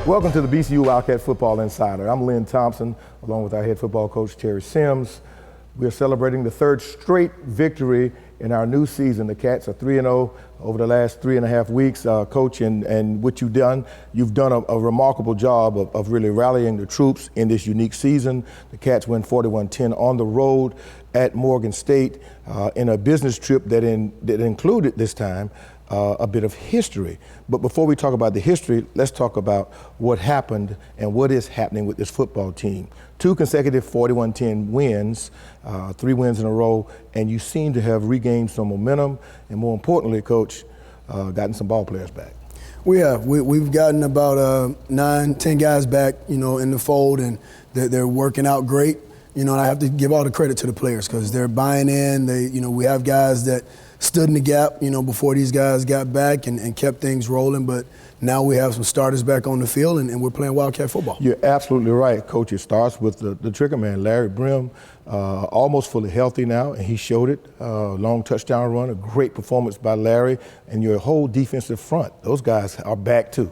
Welcome to the BCU Wildcat Football Insider. I'm Lynn Thompson, along with our head football coach, Terry Sims. We're celebrating the third straight victory in our new season. The Cats are 3-0 over the last 3.5 weeks. Coach, and what you've done a remarkable job of really rallying the troops in this unique season. The Cats win 41-10 on the road at Morgan State in a business trip that included this time a bit of history. But before we talk about the history, let's talk about what happened and what is happening with this football team. 2 consecutive 41-10 wins, 3 wins in a row, and you seem to have regained some momentum, and more importantly, Coach, gotten some ball players back. We have. We've gotten about 9, 10 guys back, in the fold, and they're working out great. And I have to give all the credit to the players because they're buying in. We have guys that stood in the gap, before these guys got back and kept things rolling. But now we have some starters back on the field, and we're playing Wildcat football. You're absolutely right, Coach. It starts with the trigger man, Larry Brim, almost fully healthy now, and he showed it. Long touchdown run, a great performance by Larry, and your whole defensive front. Those guys are back too.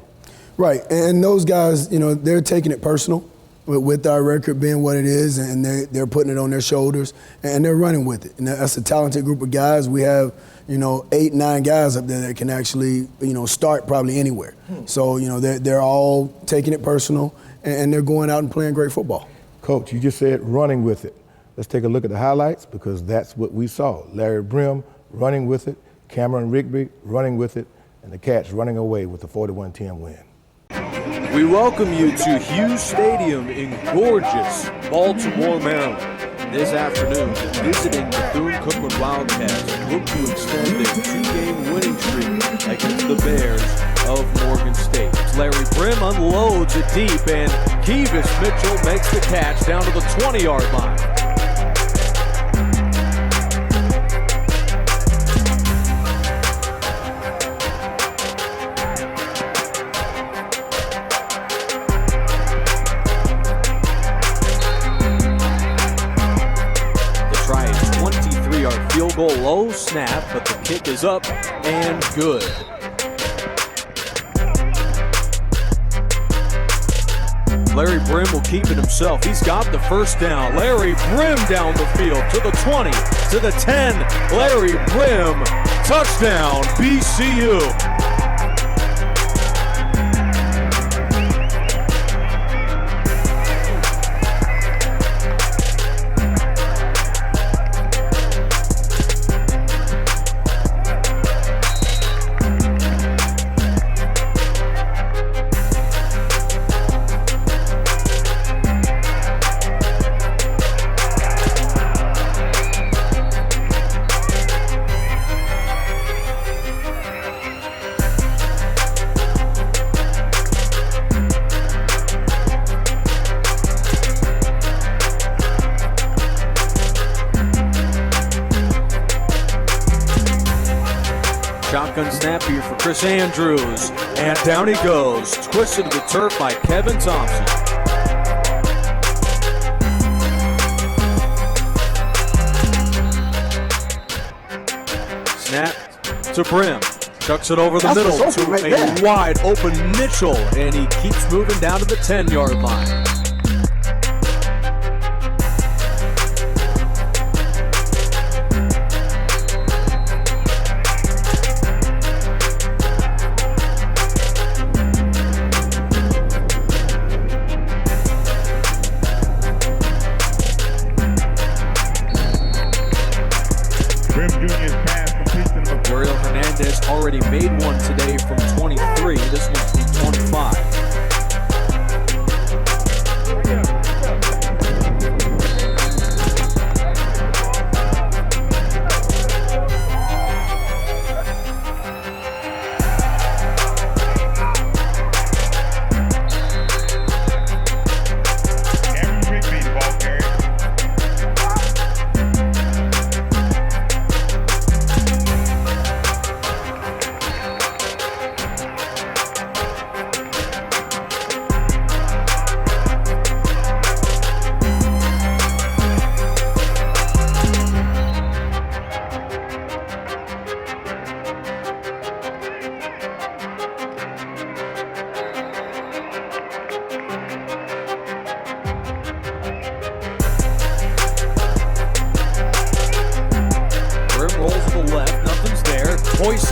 Right, and those guys, they're taking it personal. With our record being what it is, and they're putting it on their shoulders, and they're running with it. And that's a talented group of guys. We have, 8, 9 guys up there that can actually, start probably anywhere. So, they're all taking it personal, and they're going out and playing great football. Coach, you just said running with it. Let's take a look at the highlights because that's what we saw. Larry Brim running with it, Cameron Rigby running with it, and the Cats running away with the 41-10 win. We welcome you to Hughes Stadium in gorgeous Baltimore, Maryland. This afternoon, visiting the Bethune-Cookman Wildcats look to extend their 2-game winning streak against the Bears of Morgan State. Larry Brim unloads it deep, and Kevis Mitchell makes the catch down to the 20-yard line. Field goal, low snap, but the kick is up and good. Larry Brim will keep it himself. He's got the first down. Larry Brim down the field to the 20, to the 10. Larry Brim, touchdown, BCU. Shotgun snap here for Chris Andrews, and down he goes, twisted to the turf by Kevin Thompson. Snap to Brim, chucks it over the middle to a wide open Mitchell, and he keeps moving down to the 10-yard line. Already made one today from 23. This one's from 25.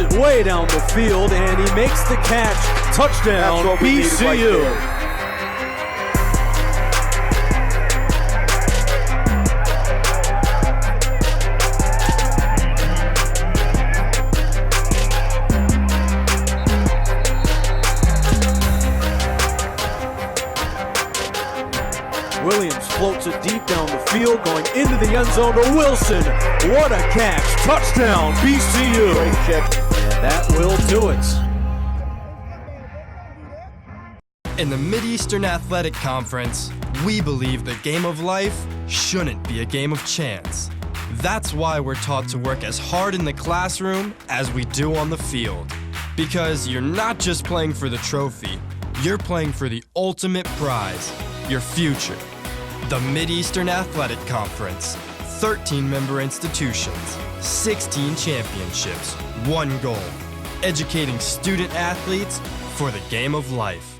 Wilson way down the field, and he makes the catch. Touchdown, BCU. Williams floats it deep down the field, going into the end zone to Wilson. What a catch. Touchdown, BCU. Great catch. And that will do it. In the Mid-Eastern Athletic Conference, we believe the game of life shouldn't be a game of chance. That's why we're taught to work as hard in the classroom as we do on the field. Because you're not just playing for the trophy, you're playing for the ultimate prize, your future. The Mid-Eastern Athletic Conference, 13-member institutions, 16 championships, one goal, educating student athletes for the game of life.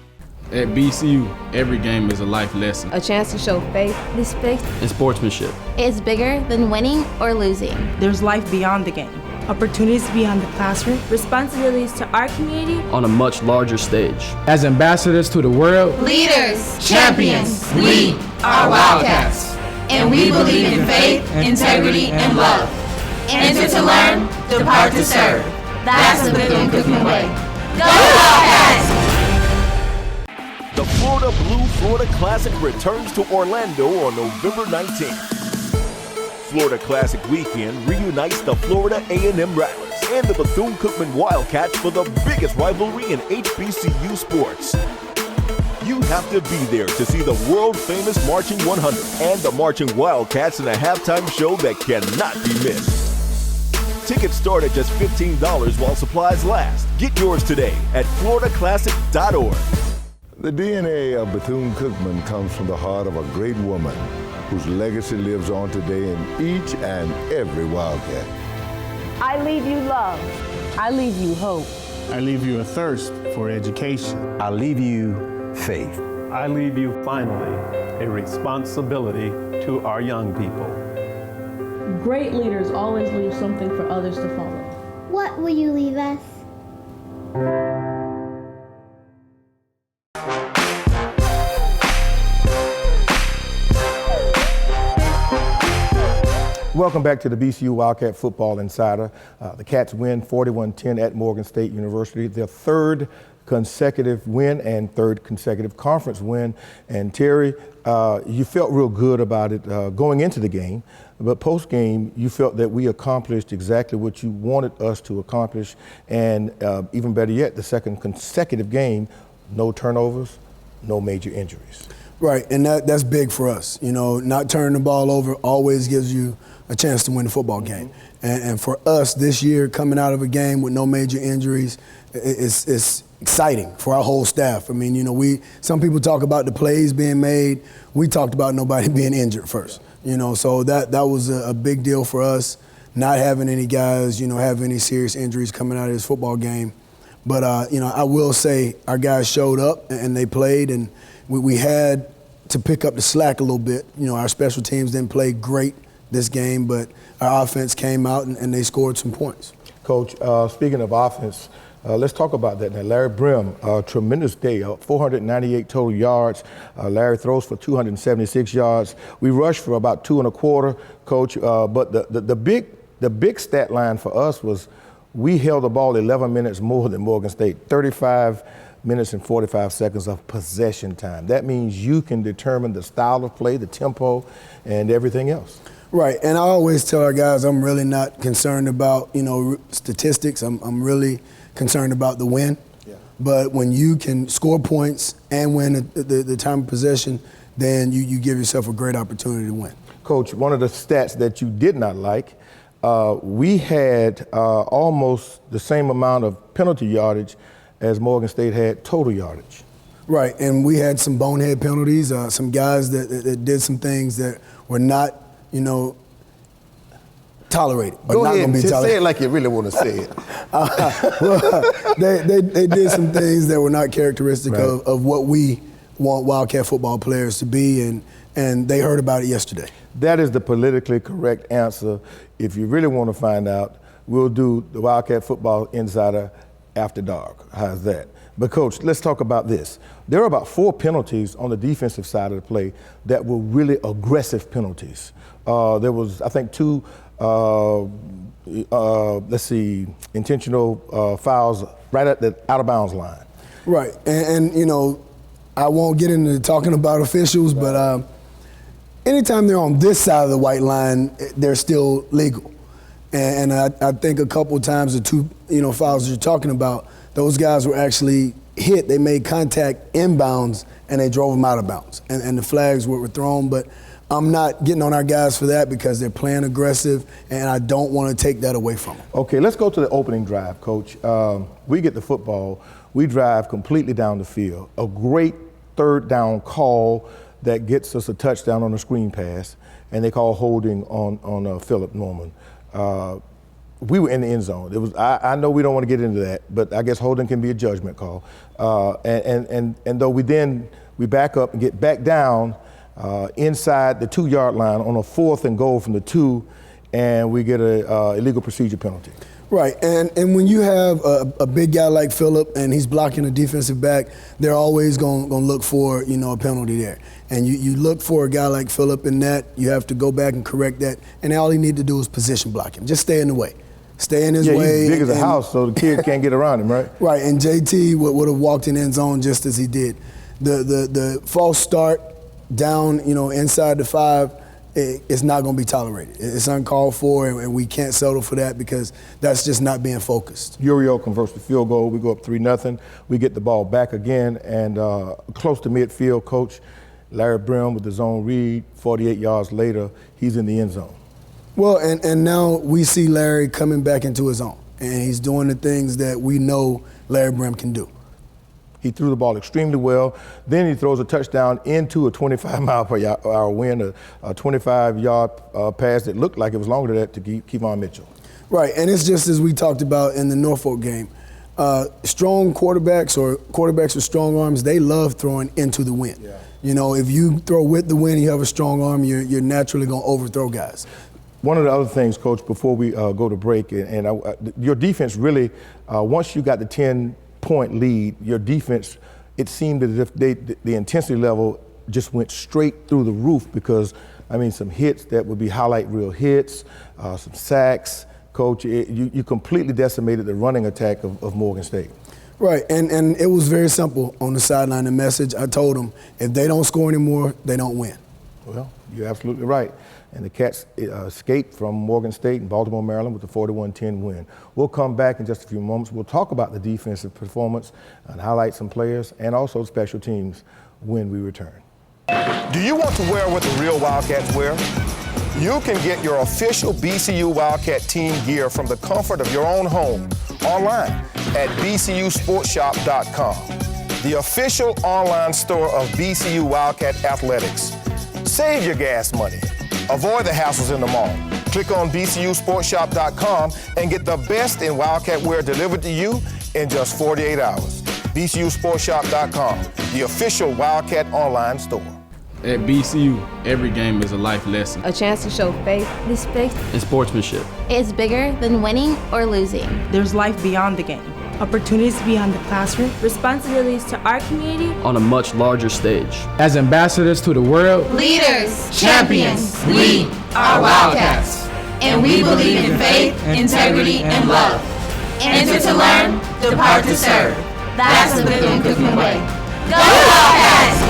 At BCU, every game is a life lesson. A chance to show faith, respect, and sportsmanship. It's bigger than winning or losing. There's life beyond the game. Opportunities beyond the classroom. Responsibilities to our community. On a much larger stage. As ambassadors to the world. Leaders, champions, we are Wildcats. And we believe in faith, integrity, and love. Enter to learn, depart to serve. That's the Bethune-Cookman way. Go Wildcats! The Florida Blue Florida Classic returns to Orlando on November 19th. Florida Classic Weekend reunites the Florida A&M Rattlers and the Bethune-Cookman Wildcats for the biggest rivalry in HBCU sports. You have to be there to see the world-famous Marching 100 and the Marching Wildcats in a halftime show that cannot be missed. Tickets start at just $15 while supplies last. Get yours today at floridaclassic.org. The DNA of Bethune-Cookman comes from the heart of a great woman whose legacy lives on today in each and every Wildcat. I leave you love. I leave you hope. I leave you a thirst for education. I leave you faith. I leave you, finally, a responsibility to our young people. Great leaders always leave something for others to follow. What will you leave us? Welcome back to the BCU Wildcat Football Insider. The Cats win 41-10 at Morgan State University, their third consecutive win and third consecutive conference win. And Terry, you felt real good about it going into the game, but post-game, you felt that we accomplished exactly what you wanted us to accomplish, and even better yet, the second consecutive game, no turnovers, no major injuries. Right, and that's big for us. You know, not turning the ball over always gives you a chance to win the football game. And for us this year, coming out of a game with no major injuries, it's exciting for our whole staff. I mean, you know, some people talk about the plays being made. We talked about nobody being injured first. You know, so that was a big deal for us, not having any guys, you know, have any serious injuries coming out of this football game. But, you know, I will say our guys showed up and they played, and we had to pick up the slack a little bit. You know, our special teams didn't play great this game, but our offense came out and they scored some points. Coach, speaking of offense, let's talk about that now. Larry Brim, tremendous day, 498 total yards. Larry throws for 276 yards. We rushed for about 2.25, Coach. But the big stat line for us was we held the ball 11 minutes more than Morgan State, 35 minutes and 45 seconds of possession time. That means you can determine the style of play, the tempo, and everything else. Right, and I always tell our guys I'm really not concerned about, you know, statistics. I'm really concerned about the win. Yeah. But when you can score points and win the time of possession, then you give yourself a great opportunity to win. Coach, one of the stats that you did not like, we had almost the same amount of penalty yardage as Morgan State had total yardage. Right, and we had some bonehead penalties, some guys that did some things that were not, you know, tolerated. Go ahead, just say it like you really want to say it. Well, they did some things that were not characteristic of what we want Wildcat football players to be, and they heard about it yesterday. That is the politically correct answer. If you really want to find out, we'll do the Wildcat Football Insider after dark. How's that? But Coach, let's talk about this. There are about 4 penalties on the defensive side of the play that were really aggressive penalties. There was, I think, 2, intentional fouls right at the out of bounds line. Right, and you know, I won't get into talking about officials, but anytime they're on this side of the white line, they're still legal. And I think a couple of times the 2 fouls you're talking about, those guys were actually hit. They made contact inbounds and they drove them out of bounds. And the flags were thrown, but I'm not getting on our guys for that because they're playing aggressive and I don't want to take that away from them. Okay, let's go to the opening drive, Coach. We get the football. We drive completely down the field. A great third down call that gets us a touchdown on a screen pass, and they call holding on Philip Norman. We were in the end zone. It was. I know we don't want to get into that, but I guess holding can be a judgment call. And though we back up and get back down inside the 2-yard line on a 4th and goal from the 2, and we get a illegal procedure penalty. Right, and when you have a big guy like Phillip and he's blocking a defensive back, they're always going to look for, a penalty there. And you look for a guy like Phillip in that, you have to go back and correct that, and all he need to do is position block him. Just stay in the way. Stay in his way. He's big as a house, so the kid can't get around him, right? Right, and JT would have walked in end zone just as he did. The false start down, inside the 5, it's not going to be tolerated. It's uncalled for, and we can't settle for that because that's just not being focused. Uriel converts the field goal. We go up 3-0. We get the ball back again, and close to midfield, Coach Larry Brim with the zone read. 48 yards later, he's in the end zone. Well, and now we see Larry coming back into his own, and he's doing the things that we know Larry Brim can do. He threw the ball extremely well. Then he throws a touchdown into a 25-mile-per-hour wind, a 25-yard pass that looked like it was longer than that to Kevon Mitchell. Right, and it's just as we talked about in the Norfolk game. Strong quarterbacks or quarterbacks with strong arms, they love throwing into the wind. Yeah. If you throw with the wind and you have a strong arm, you're naturally going to overthrow guys. One of the other things, Coach, before we go to break, your defense really, once you got the 10-point lead, your defense, it seemed as if the intensity level just went straight through the roof because, some hits that would be highlight reel hits, some sacks. Coach, you completely decimated the running attack of Morgan State. Right, and it was very simple on the sideline, the message. I told them, if they don't score anymore, they don't win. Well, you're absolutely right. And the Cats escaped from Morgan State in Baltimore, Maryland with a 41-10 win. We'll come back in just a few moments. We'll talk about the defensive performance and highlight some players and also special teams when we return. Do you want to wear what the real Wildcats wear? You can get your official BCU Wildcat team gear from the comfort of your own home online at bcusportshop.com, the official online store of BCU Wildcat Athletics. Save your gas money. Avoid the hassles in the mall. Click on bcusportshop.com and get the best in Wildcat wear delivered to you in just 48 hours. bcusportshop.com, the official Wildcat online store. At BCU, every game is a life lesson. A chance to show faith, respect, and sportsmanship. Is bigger than winning or losing. There's life beyond the game. Opportunities beyond the classroom. Responsibilities to our community. On a much larger stage. As ambassadors to the world. Leaders, champions, we are Wildcats. And we believe in faith, integrity, and love. Enter to learn, depart to serve. That's the Bethune-Cookman way. Go Wildcats!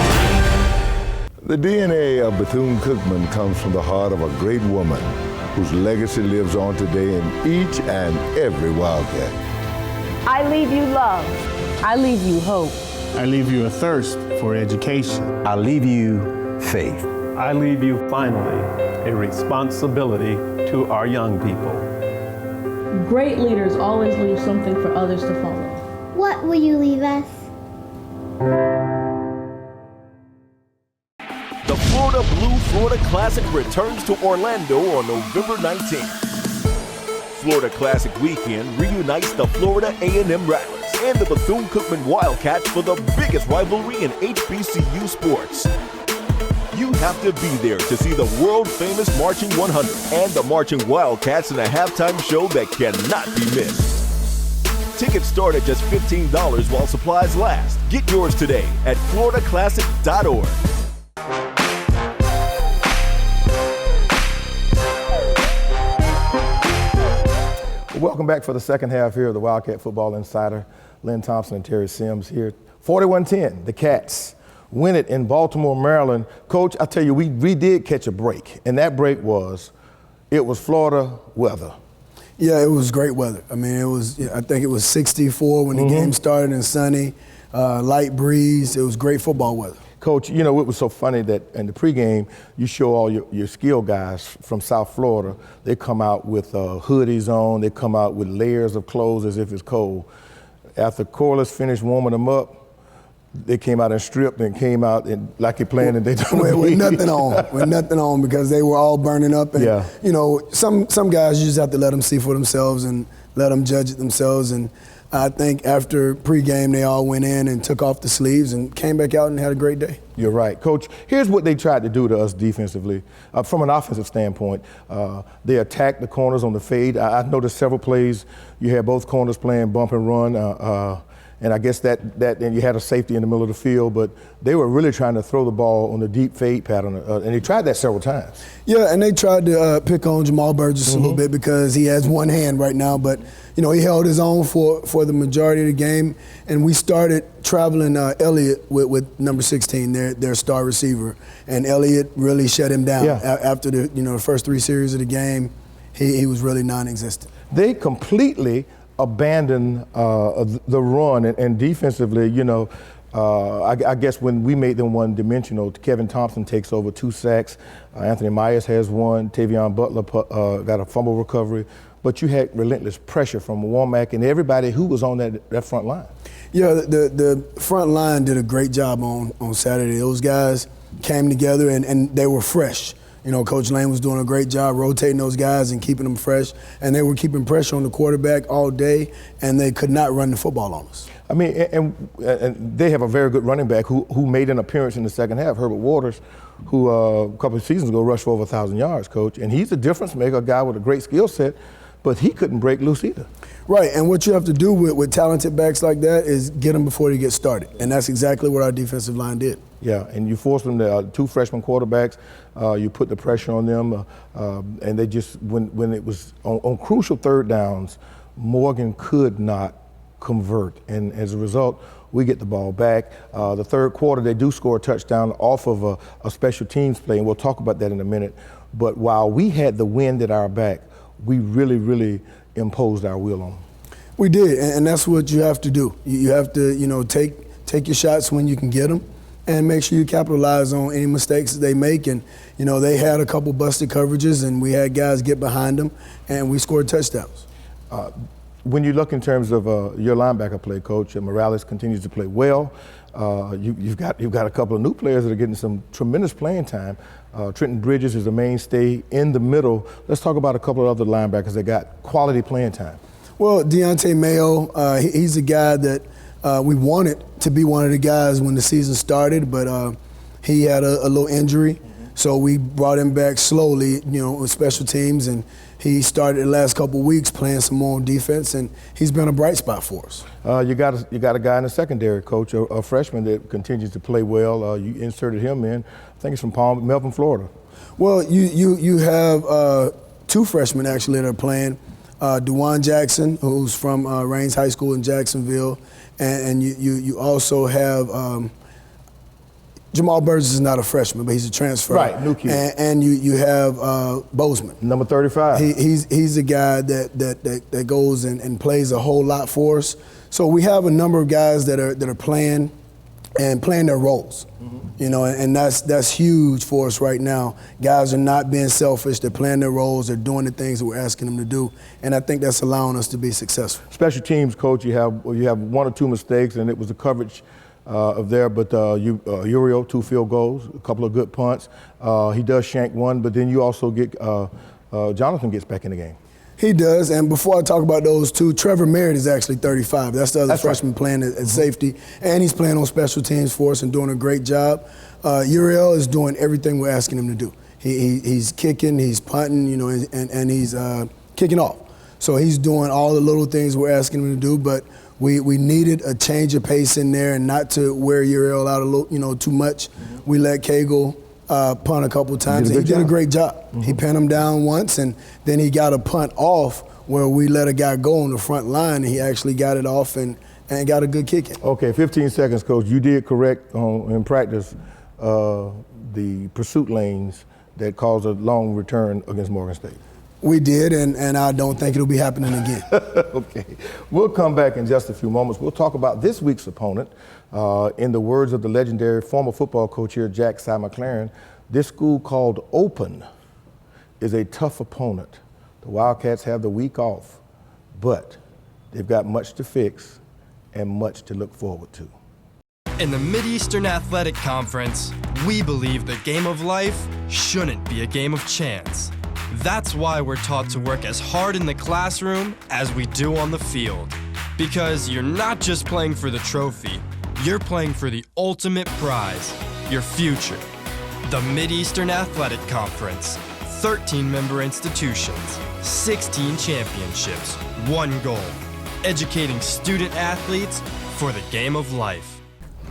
The DNA of Bethune-Cookman comes from the heart of a great woman whose legacy lives on today in each and every Wildcat. I leave you love. I leave you hope. I leave you a thirst for education. I leave you faith. I leave you, finally, a responsibility to our young people. Great leaders always leave something for others to follow. What will you leave us? The Florida Classic returns to Orlando on November 19th. Florida Classic Weekend reunites the Florida A&M Rattlers and the Bethune-Cookman Wildcats for the biggest rivalry in HBCU sports. You have to be there to see the world-famous Marching 100 and the Marching Wildcats in a halftime show that cannot be missed. Tickets start at just $15 while supplies last. Get yours today at floridaclassic.org. Welcome back for the second half here of the Wildcat Football Insider. Lynn Thompson and Terry Sims here. 41-10, the Cats win it in Baltimore, Maryland. Coach, I tell you, we did catch a break, and that break was Florida weather. Yeah, it was great weather. I mean, I think it was 64 when the game started and sunny, light breeze. It was great football weather. Coach, you know, it was so funny that in the pregame, you show all your skill guys from South Florida. They come out with hoodies on. They come out with layers of clothes as if it's cold. After Corliss finished warming them up, they came out and stripped and came out and like you're playing in Daytona with nothing on, because they were all burning up. And, you know, some guys you just have to let them see for themselves and let them judge it themselves. And I think after pregame, they all went in and took off the sleeves and came back out and had a great day. You're right. Coach, here's what they tried to do to us defensively. From an offensive standpoint, they attacked the corners on the fade. I noticed several plays. You had both corners playing bump and run. And I guess that and you had a safety in the middle of the field, but they were really trying to throw the ball on the deep fade pattern, and they tried that several times. Yeah, and they tried to pick on Jamal Burgess a little bit because he has one hand right now, but you know he held his own for the majority of the game, and we started traveling Elliott with number 16, their star receiver, and Elliott really shut him down after the first 3 series of the game. He was really non-existent. They completely abandon the run, and defensively, you know, I guess when we made them one-dimensional, Kevin Thompson takes over 2 sacks, Anthony Myers has 1, Tavion Butler got a fumble recovery, but you had relentless pressure from Womack and everybody who was on that front line. Yeah, the front line did a great job on Saturday. Those guys came together and they were fresh. You know, Coach Lane was doing a great job rotating those guys and keeping them fresh, and they were keeping pressure on the quarterback all day, and they could not run the football on us. I mean, and they have a very good running back who made an appearance in the second half, Herbert Waters, who a couple of seasons ago rushed for over 1,000 yards, Coach, and he's a difference maker, a guy with a great skill set, but he couldn't break loose either. Right, and what you have to do with talented backs like that is get them before they get started, and that's exactly what our defensive line did. Yeah, and you force them to 2 freshman quarterbacks. You put the pressure on them, and they just when it was on crucial third downs, Morgan could not convert, and as a result, we get the ball back. The third quarter, they do score a touchdown off of a special teams play, and we'll talk about that in a minute. But while we had the wind at our back, we really, really imposed our will on them. We did, and that's what you have to do. You have to, you know, take your shots when you can get them, and make sure you capitalize on any mistakes that they make. And, you know, they had a couple busted coverages, and we had guys get behind them, and we scored touchdowns. When you look in terms of your linebacker play, Coach, Morales continues to play well. You've got a couple of new players that are getting some tremendous playing time. Trenton Bridges is the mainstay in the middle. Let's talk about a couple of other linebackers that got quality playing time. Well, Deontay Mayo, he's a guy that we wanted to be one of the guys when the season started, but he had a little injury. So we brought him back slowly, you know, with special teams, and he started the last couple of weeks playing some more defense, and he's been a bright spot for us. You got a guy in the secondary, Coach, a freshman that continues to play well. You inserted him in. I think he's from Melbourne, Florida. Well, you have 2 freshmen actually that are playing. DeJuan Jackson, who's from Raines High School in Jacksonville, and you also have Jamal Burgess is not a freshman, but he's a transfer. Right, new kid. And you have Bozeman. Number 35. He's a guy that goes and plays a whole lot for us. So we have a number of guys that are playing their roles. You know, and that's huge for us right now. Guys are not being selfish. They're playing their roles. They're doing the things that we're asking them to do, and I think that's allowing us to be successful. Special teams, Coach, you have 1 or 2 mistakes, and it was the coverage of there. But Uriel, 2 field goals, a couple of good punts. He does shank 1, but then you also get Jonathan gets back in the game. He does, and before I talk about those two, Trevor Merritt is actually 35. That's the other freshman playing at safety, and he's playing on special teams for us and doing a great job. Uriel is doing everything we're asking him to do. He's kicking, he's punting, you know, and he's kicking off. So he's doing all the little things we're asking him to do, but we needed a change of pace in there and not to wear Uriel out a little, you know, too much. We let Cagle punt a couple times. He did a great job. He pinned him down once, and then he got a punt off where we let a guy go on the front line, and he actually got it off and got a good kick in. Okay, 15 seconds, Coach. You did correct in practice the pursuit lanes that caused a long return against Morgan State. We did, and I don't think it'll be happening again. Okay. We'll come back in just a few moments. We'll talk about this week's opponent. In the words of the legendary former football coach here, Jack Cy McLaren, this school called Open is a tough opponent. The Wildcats have the week off, but they've got much to fix and much to look forward to. In the Mid-Eastern Athletic Conference, we believe the game of life shouldn't be a game of chance. That's why we're taught to work as hard in the classroom as we do on the field. Because you're not just playing for the trophy, you're playing for the ultimate prize, your future. The Mid-Eastern Athletic Conference, 13-member institutions, 16 championships, one goal, educating student athletes for the game of life.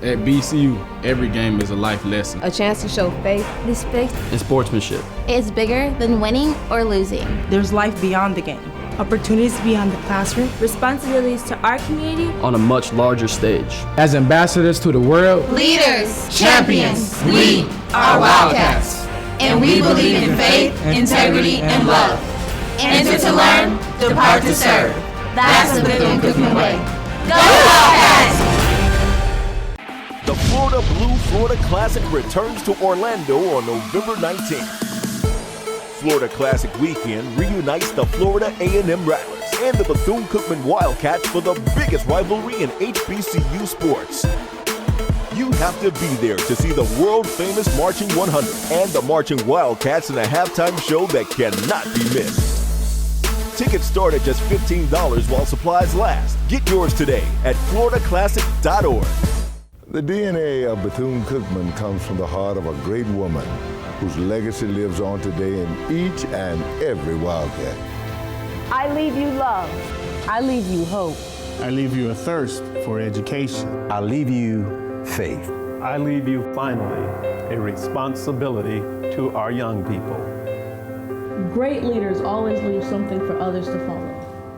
At BCU, every game is a life lesson. A chance to show faith, respect, And sportsmanship. is bigger than winning or losing. There's life beyond the game. Opportunities beyond the classroom. Responsibilities to our community On a much larger stage. As ambassadors to the world, Leaders, champions, we are Wildcats. And we believe in faith, integrity, and love. Enter to learn, depart to serve. That's the Bethune-Cookman way. Go Wildcats! The Florida Blue Florida Classic returns to Orlando on November 19th. Florida Classic Weekend reunites the Florida A&M Rattlers and the Bethune-Cookman Wildcats for the biggest rivalry in HBCU sports. You have to be there to see the world-famous Marching 100 and the Marching Wildcats in a halftime show that cannot be missed. Tickets start at just $15 while supplies last. Get yours today at floridaclassic.org. The DNA of Bethune-Cookman comes from the heart of a great woman whose legacy lives on today in each and every Wildcat. I leave you love. I leave you hope. I leave you a thirst for education. I leave you faith. I leave you, finally, a responsibility to our young people. Great leaders always leave something for others to follow.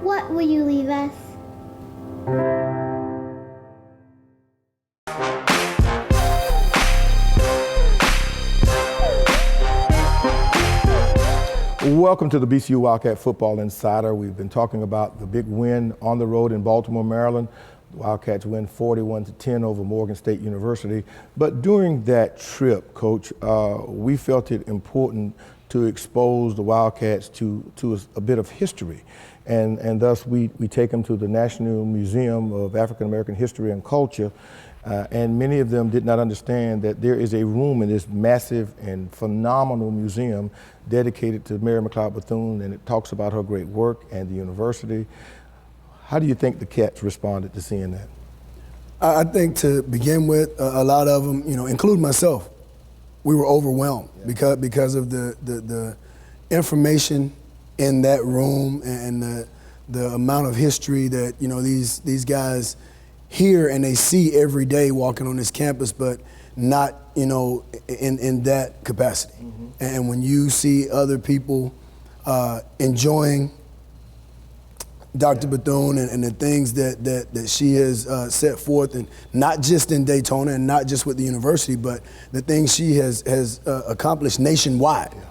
What will you leave us? Welcome to the BCU Wildcat Football Insider. We've been talking about the big win on the road in Baltimore, Maryland. The Wildcats win 41-10 over Morgan State University. But during that trip, Coach, we felt it important to expose the Wildcats to a bit of history. And thus we take them to the National Museum of African American History and Culture. And many of them did not understand that there is a room in this massive and phenomenal museum dedicated to Mary McLeod Bethune, and it talks about her great work and the university. How do you think the Cats responded to seeing that? I think to begin with, a lot of them, you know, including myself, we were overwhelmed because of the information in that room and the amount of history that, you know, these guys hear and they see every day walking on this campus, but not, you know, in that capacity. Mm-hmm. And when you see other people enjoying Dr. Bethune and the things that she has set forth, and not just in Daytona and not just with the university, but the things she has accomplished nationwide. Yeah.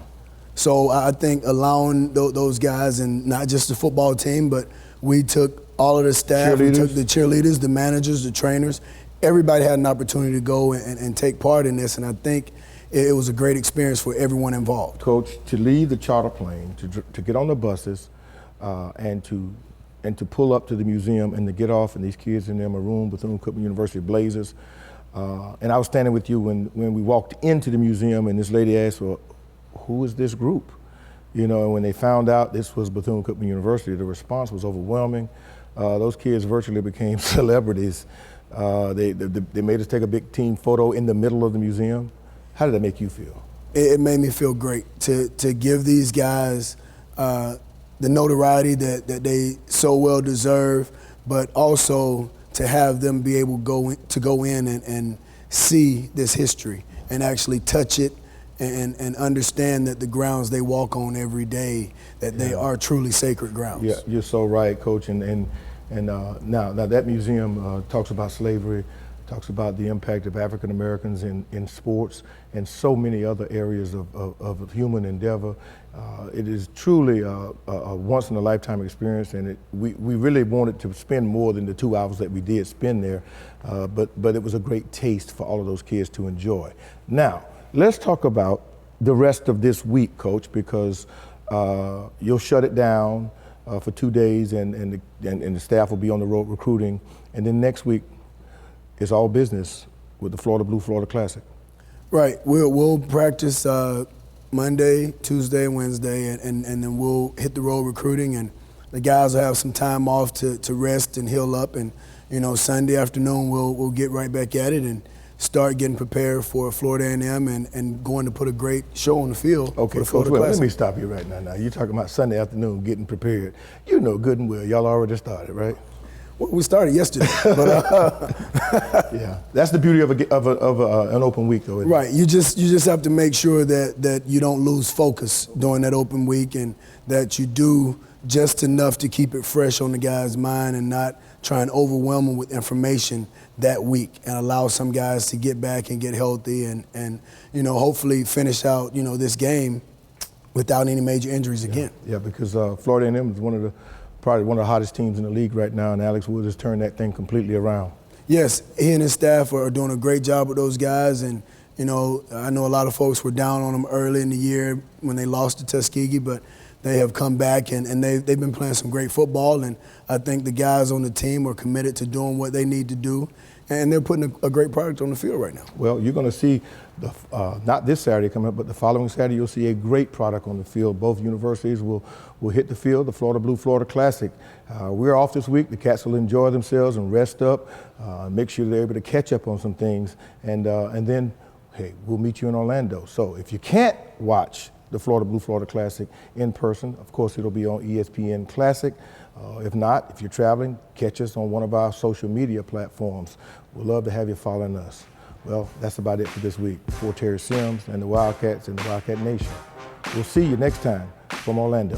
So I think allowing those guys, and not just the football team, but we took all of the staff, we took the cheerleaders, the managers, the trainers, everybody had an opportunity to go and take part in this, and I think it was a great experience for everyone involved. Coach, to leave the charter plane, to get on the buses, and to pull up to the museum and to get off, and these kids in their maroon Bethune-Cookman University blazers. And I was standing with you when we walked into the museum, and this lady asked, well, who is this group? You know, and when they found out this was Bethune-Cookman University, the response was overwhelming. Those kids virtually became celebrities. They made us take a big team photo in the middle of the museum. How did that make you feel? It made me feel great to give these guys the notoriety that they so well deserve, but also to have them be able to go in and see this history and actually touch it and understand that the grounds they walk on every day, that they are truly sacred grounds. Yeah, you're so right, Coach. And now that museum talks about slavery, talks about the impact of African Americans in sports and so many other areas of human endeavor. It is truly a once-in-a-lifetime experience, and we really wanted to spend more than the 2 hours that we did spend there, but it was a great taste for all of those kids to enjoy. Now, let's talk about the rest of this week, Coach, because you'll shut it down for 2 days, and the staff will be on the road recruiting, and then next week it's all business with the Florida Blue Florida Classic. Right. We'll practice Monday, Tuesday, Wednesday, and then we'll hit the road recruiting, and the guys will have some time off to rest and heal up, and Sunday afternoon we'll get right back at it and start getting prepared for Florida A&M and going to put a great show on the field. Okay, for the Florida Coach, Classic. let me stop you right now. Now you're talking about Sunday afternoon getting prepared. You know good and well, y'all already started, right? Well, we started yesterday. But, yeah, that's the beauty of an open week, though. Isn't right. it? You just have to make sure that you don't lose focus during that open week, and that you do just enough to keep it fresh on the guy's mind and not try and overwhelm them with information that week, and allow some guys to get back and get healthy and hopefully finish out this game without any major injuries again. Yeah, because Florida A&M is probably one of the hottest teams in the league right now, and Alex Woods has turned that thing completely around. Yes, he and his staff are doing a great job with those guys, and I know a lot of folks were down on them early in the year when they lost to Tuskegee, but they have come back and they've been playing some great football, and I think the guys on the team are committed to doing what they need to do, and they're putting a great product on the field right now. Well, you're going to see, not this Saturday coming up, but the following Saturday, you'll see a great product on the field. Both universities will hit the field, the Florida Blue Florida Classic. We're off this week. The Cats will enjoy themselves and rest up, make sure they're able to catch up on some things, and then, hey, we'll meet you in Orlando. So if you can't watch the Florida Blue Florida Classic in person, of course, it'll be on ESPN Classic. If not, if you're traveling, catch us on one of our social media platforms. We'd love to have you following us. Well, that's about it for this week. For Terry Sims and the Wildcats and the Wildcat Nation. We'll see you next time from Orlando.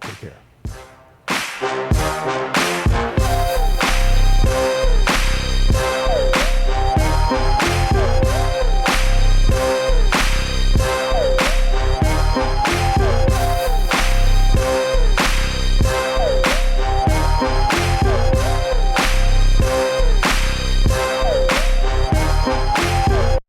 Take care.